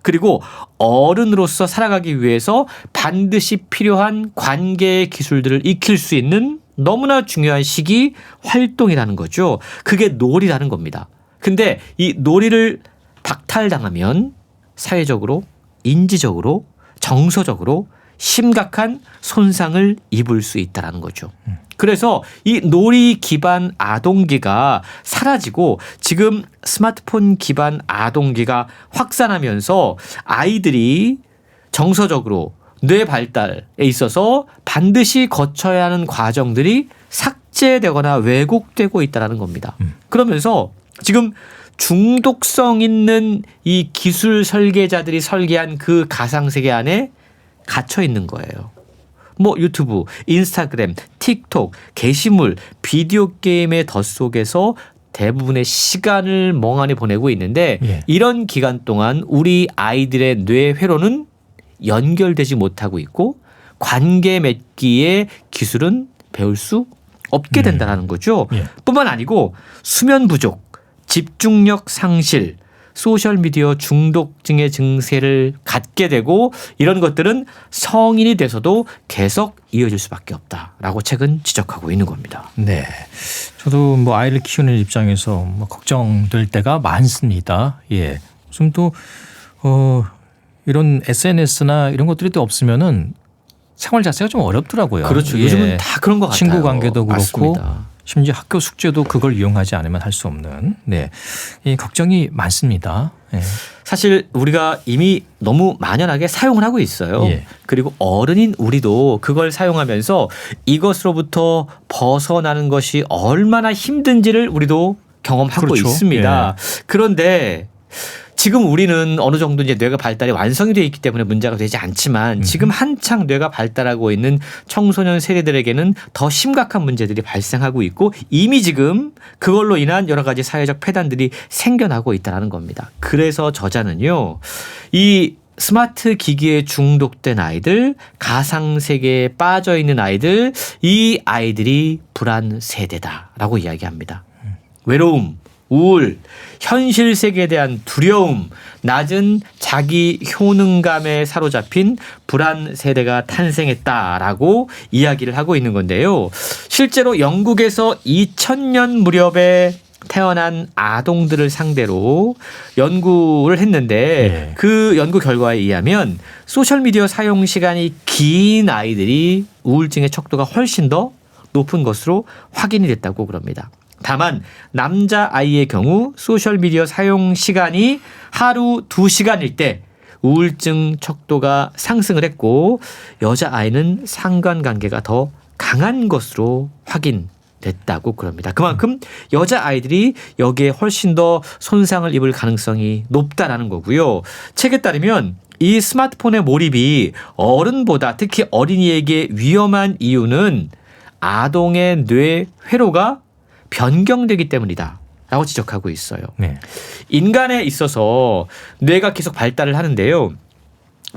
그리고 어른으로서 살아가기 위해서 반드시 필요한 관계의 기술들을 익힐 수 있는 너무나 중요한 시기 활동이라는 거죠. 그게 놀이라는 겁니다. 근데 이 놀이를 박탈당하면 사회적으로, 인지적으로, 정서적으로 심각한 손상을 입을 수 있다는 거죠. 그래서 이 놀이 기반 아동기가 사라지고 지금 스마트폰 기반 아동기가 확산하면서 아이들이 정서적으로 뇌 발달에 있어서 반드시 거쳐야 하는 과정들이 삭제되거나 왜곡되고 있다는 겁니다. 그러면서 지금 중독성 있는 이 기술 설계자들이 설계한 그 가상세계 안에 갇혀 있는 거예요. 뭐 유튜브, 인스타그램, 틱톡, 게시물, 비디오 게임의 덫 속에서 대부분의 시간을 멍하니 보내고 있는데 예. 이런 기간 동안 우리 아이들의 뇌 회로는 연결되지 못하고 있고 관계 맺기의 기술은 배울 수 없게 된다는 거죠. 예. 뿐만 아니고 수면 부족, 집중력 상실, 소셜미디어 중독증의 증세를 갖게 되고 이런 것들은 성인이 돼서도 계속 이어질 수밖에 없다라고 책은 지적하고 있는 겁니다. 네. 저도 뭐 아이를 키우는 입장에서 뭐 걱정될 때가 많습니다. 예. 좀 또, 이런 SNS나 이런 것들이 또 없으면은 생활 자체가 좀 어렵더라고요. 그렇죠. 예. 요즘은 다 그런 것 같아요. 친구 관계도 그렇고 맞습니다. 심지어 학교 숙제도 그걸 이용하지 않으면 할 수 없는 네. 이 걱정이 많습니다. 예. 사실 우리가 이미 너무 만연하게 사용을 하고 있어요. 예. 그리고 어른인 우리도 그걸 사용하면서 이것으로부터 벗어나는 것이 얼마나 힘든지를 우리도 경험하고 그렇죠. 있습니다. 그런데 지금 우리는 어느 정도 이제 뇌가 발달이 완성이 되어 있기 때문에 문제가 되지 않지만 지금 한창 뇌가 발달하고 있는 청소년 세대들에게는 더 심각한 문제들이 발생하고 있고 이미 지금 그걸로 인한 여러 가지 사회적 폐단들이 생겨나고 있다는 겁니다. 그래서 저자는요. 이 스마트 기기에 중독된 아이들, 가상세계에 빠져 있는 아이들, 이 아이들이 불안 세대다라고 이야기합니다. 외로움, 우울, 현실 세계에 대한 두려움, 낮은 자기 효능감에 사로잡힌 불안 세대가 탄생했다라고 이야기를 하고 있는 건데요. 실제로 영국에서 2000년 무렵에 태어난 아동들을 상대로 연구를 했는데 네. 그 연구 결과에 의하면 소셜미디어 사용 시간이 긴 아이들이 우울증의 척도가 훨씬 더 높은 것으로 확인이 됐다고 그럽니다. 다만 남자 아이의 경우 소셜미디어 사용 시간이 하루 2시간일 때 우울증 척도가 상승을 했고 여자 아이는 상관관계가 더 강한 것으로 확인됐다고 그럽니다. 그만큼 여자 아이들이 여기에 훨씬 더 손상을 입을 가능성이 높다라는 거고요. 책에 따르면 이 스마트폰의 몰입이 어른보다 특히 어린이에게 위험한 이유는 아동의 뇌 회로가 변경되기 때문이다 라고 지적하고 있어요. 네. 인간에 있어서 뇌가 계속 발달을 하는데요.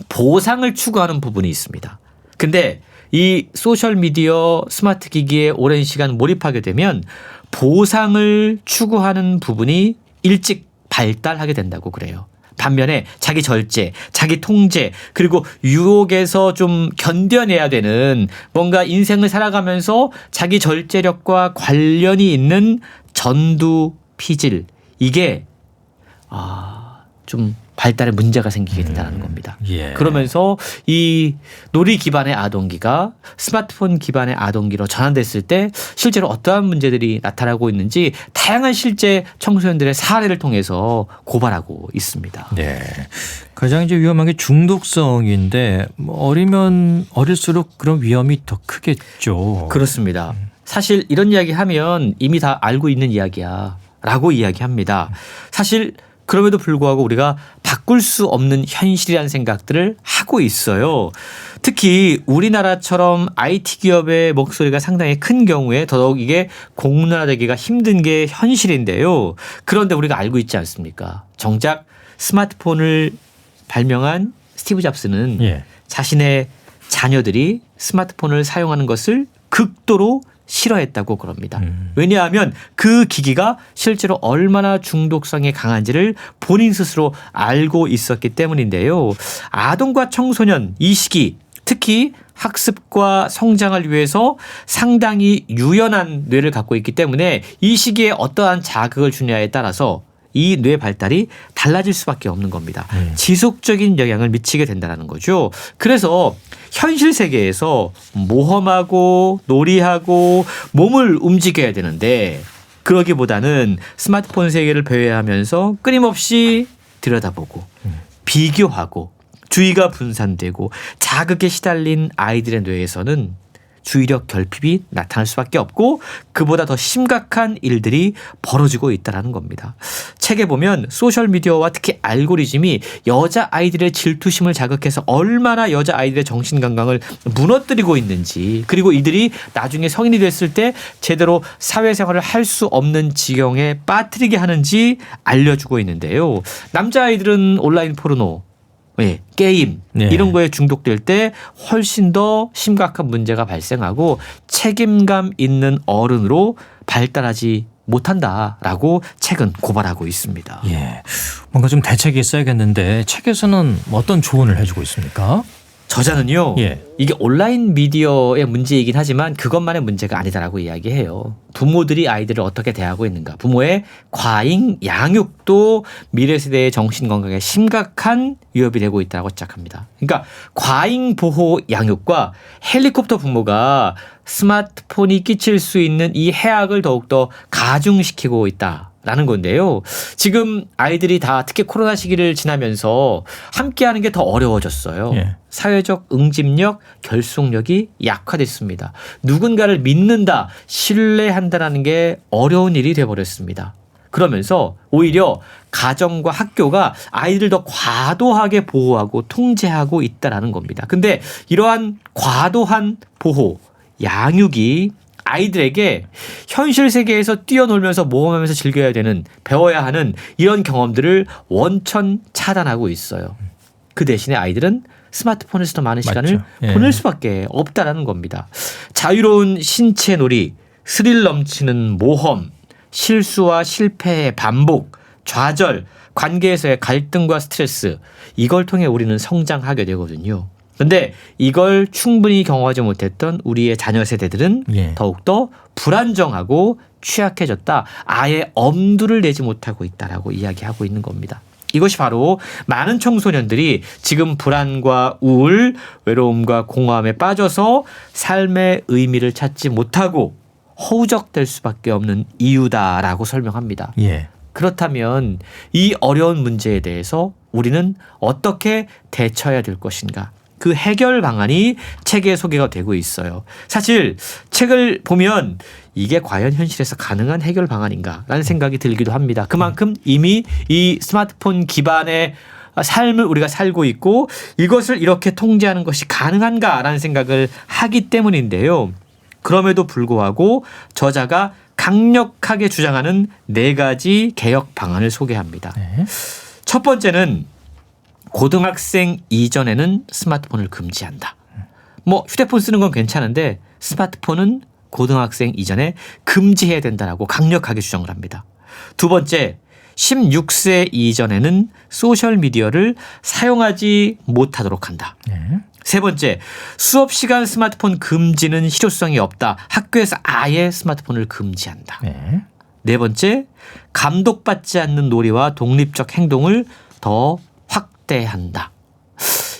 보상을 추구하는 부분이 있습니다. 근데 이 소셜미디어 스마트 기기에 오랜 시간 몰입하게 되면 보상을 추구하는 부분이 일찍 발달하게 된다고 그래요. 반면에 자기 절제, 자기 통제, 그리고 유혹에서 좀 견뎌내야 되는 뭔가 인생을 살아가면서 자기 절제력과 관련이 있는 전두 피질, 이게 좀 발달에 문제가 생기게 된다는 겁니다. 예. 그러면서 이 놀이 기반의 아동기가 스마트폰 기반의 아동기로 전환됐을 때 실제로 어떠한 문제들이 나타나고 있는지 다양한 실제 청소년들의 사례를 통해서 고발하고 있습니다. 네. 가장 이제 위험한 게 중독성인데 어리면 어릴수록 그런 위험이 더 크겠죠. 그렇습니다. 사실 이런 이야기 하면 이미 다 알고 있는 이야기야 라고 이야기합니다. 사실 그럼에도 불구하고 우리가 바꿀 수 없는 현실이라는 생각들을 하고 있어요. 특히 우리나라처럼 IT 기업의 목소리가 상당히 큰 경우에 더더욱 이게 공론화되기가 힘든 게 현실인데요. 그런데 우리가 알고 있지 않습니까? 정작 스마트폰을 발명한 스티브 잡스는 예. 자신의 자녀들이 스마트폰을 사용하는 것을 극도로 싫어했다고 그럽니다. 왜냐하면 그 기기가 실제로 얼마나 중독성이 강한지를 본인 스스로 알고 있었기 때문인데요. 아동과 청소년 이 시기 특히 학습과 성장을 위해서 상당히 유연한 뇌를 갖고 있기 때문에 이 시기에 어떠한 자극을 주냐에 따라서 이 뇌 발달이 달라질 수밖에 없는 겁니다. 지속적인 영향을 미치게 된다는 거죠. 그래서 현실 세계에서 모험하고 놀이하고 몸을 움직여야 되는데 그러기보다는 스마트폰 세계를 배회하면서 끊임없이 들여다보고 비교하고 주의가 분산되고 자극에 시달린 아이들의 뇌에서는 주의력 결핍이 나타날 수밖에 없고 그보다 더 심각한 일들이 벌어지고 있다는 겁니다. 책에 보면 소셜미디어와 특히 알고리즘이 여자아이들의 질투심을 자극해서 얼마나 여자아이들의 정신건강을 무너뜨리고 있는지 그리고 이들이 나중에 성인이 됐을 때 제대로 사회생활을 할 수 없는 지경에 빠뜨리게 하는지 알려주고 있는데요. 남자아이들은 온라인 포르노 네, 게임 이런 거에 중독될 때 훨씬 더 심각한 문제가 발생하고 책임감 있는 어른으로 발달하지 못한다라고 책은 고발하고 있습니다. 예, 뭔가 좀 대책이 있어야겠는데 책에서는 어떤 조언을 해주고 있습니까? 저자는요. 예. 이게 온라인 미디어의 문제이긴 하지만 그것만의 문제가 아니다라고 이야기해요. 부모들이 아이들을 어떻게 대하고 있는가. 부모의 과잉 양육도 미래 세대의 정신건강에 심각한 위협이 되고 있다고 시작합니다. 그러니까 과잉 보호 양육과 헬리콥터 부모가 스마트폰이 끼칠 수 있는 이 해악을 더욱더 가중시키고 있다라는 건데요. 지금 아이들이 다 특히 코로나 시기를 지나면서 함께하는 게 더 어려워졌어요. 예. 사회적 응집력, 결속력이 약화됐습니다. 누군가를 믿는다, 신뢰한다라는 게 어려운 일이 돼버렸습니다. 그러면서 오히려 가정과 학교가 아이들을 더 과도하게 보호하고 통제하고 있다라는 겁니다. 근데 이러한 과도한 보호, 양육이 아이들에게 현실 세계에서 뛰어놀면서 모험하면서 즐겨야 되는 배워야 하는 이런 경험들을 원천 차단하고 있어요. 그 대신에 아이들은 스마트폰에서 더 많은 시간을 맞죠. 예. 보낼 수밖에 없다라는 겁니다. 자유로운 신체 놀이, 스릴 넘치는 모험, 실수와 실패의 반복, 좌절, 관계에서의 갈등과 스트레스 이걸 통해 우리는 성장하게 되거든요. 그런데 이걸 충분히 경험하지 못했던 우리의 자녀 세대들은 예. 더욱더 불안정하고 취약해졌다. 아예 엄두를 내지 못하고 있다라고 이야기하고 있는 겁니다. 이것이 바로 많은 청소년들이 지금 불안과 우울, 외로움과 공허함에 빠져서 삶의 의미를 찾지 못하고 허우적될 수밖에 없는 이유다라고 설명합니다. 예. 그렇다면 이 어려운 문제에 대해서 우리는 어떻게 대처해야 될 것인가? 그 해결 방안이 책에 소개가 되고 있어요. 사실 책을 보면 이게 과연 현실에서 가능한 해결 방안인가라는 생각이 들기도 합니다. 그만큼 이미 이 스마트폰 기반의 삶을 우리가 살고 있고 이것을 이렇게 통제하는 것이 가능한가라는 생각을 하기 때문인데요. 그럼에도 불구하고 저자가 강력하게 주장하는 4가지 개혁 방안을 소개합니다. 네. 첫 번째는 고등학생 이전에는 스마트폰을 금지한다. 뭐 휴대폰 쓰는 건 괜찮은데 스마트폰은 고등학생 이전에 금지해야 된다라고 강력하게 주장을 합니다. 두 번째, 16세 이전에는 소셜미디어를 사용하지 못하도록 한다. 네. 세 번째, 수업 시간 스마트폰 금지는 실효성이 없다. 학교에서 아예 스마트폰을 금지한다. 네. 네 번째, 감독받지 않는 놀이와 독립적 행동을 더 확대한다.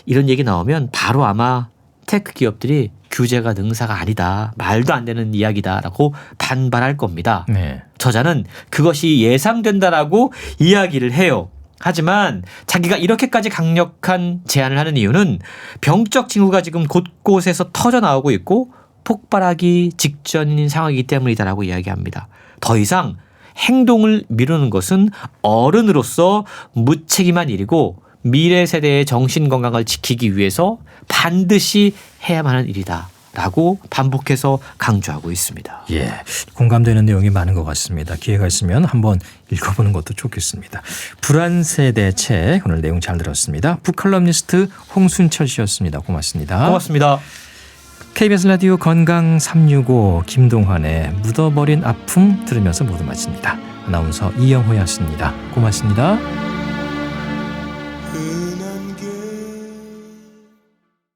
이런 얘기 나오면 바로 아마 테크 기업들이 규제가 능사가 아니다. 말도 안 되는 이야기다라고 반발할 겁니다. 네. 저자는 그것이 예상된다라고 이야기를 해요. 하지만 자기가 이렇게까지 강력한 제안을 하는 이유는 병적 징후가 지금 곳곳에서 터져 나오고 있고 폭발하기 직전인 상황이기 때문이다라고 이야기합니다. 더 이상 행동을 미루는 것은 어른으로서 무책임한 일이고 미래 세대의 정신 건강을 지키기 위해서 반드시 해야만 하는 일이다. 라고 반복해서 강조하고 있습니다. 예, 공감되는 내용이 많은 것 같습니다. 기회가 있으면 한번 읽어보는 것도 좋겠습니다. 불안세대 책 오늘 내용 잘 들었습니다. 북칼럼니스트 홍순철 씨였습니다. 고맙습니다. 고맙습니다. KBS 라디오 건강 365 김동환의 묻어버린 아픔 들으면서 모두 마칩니다. 아나운서 이영호였습니다. 고맙습니다. 흔한 게